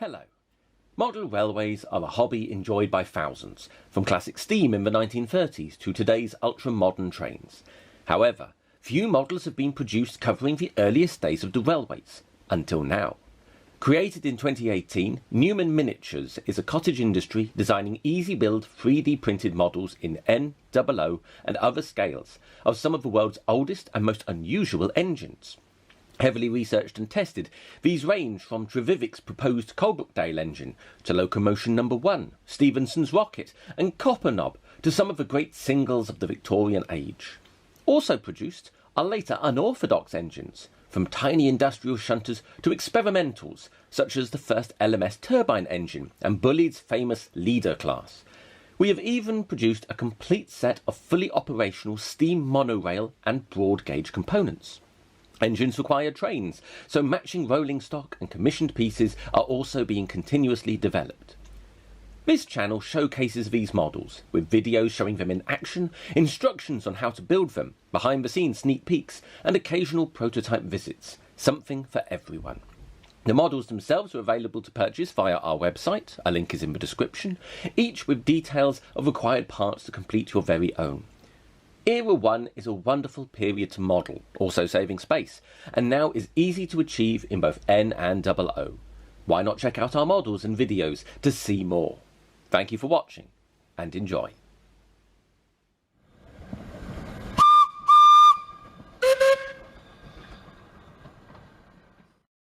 Hello. Model railways are a hobby enjoyed by thousands, from classic steam in the 1930s to today's ultra-modern trains. However, few models have been produced covering the earliest days of the railways, until now. Created in 2018, Newman Miniatures is a cottage industry designing easy-build 3D printed models in N00 and other scales of some of the world's oldest and most unusual engines. Heavily researched and tested, these range from Trevithick's proposed Coalbrookdale engine to Locomotion No. 1, Stephenson's rocket, and Copperknob to some of the great singles of the Victorian age. Also produced are later unorthodox engines, from tiny industrial shunters to experimentals such as the first LMS turbine engine and Bulleid's famous Leader class. We have even produced a complete set of fully operational steam monorail and broad gauge components. Engines require trains, so matching rolling stock and commissioned pieces are also being continuously developed. This channel showcases these models, with videos showing them in action, instructions on how to build them, behind-the-scenes sneak peeks, and occasional prototype visits, something for everyone. The models themselves are available to purchase via our website, a link is in the description, each with details of required parts to complete your very own. Era 1 is a wonderful period to model, also saving space, and now is easy to achieve in both N and 00. Why not check out our models and videos to see more? Thank you for watching, and enjoy.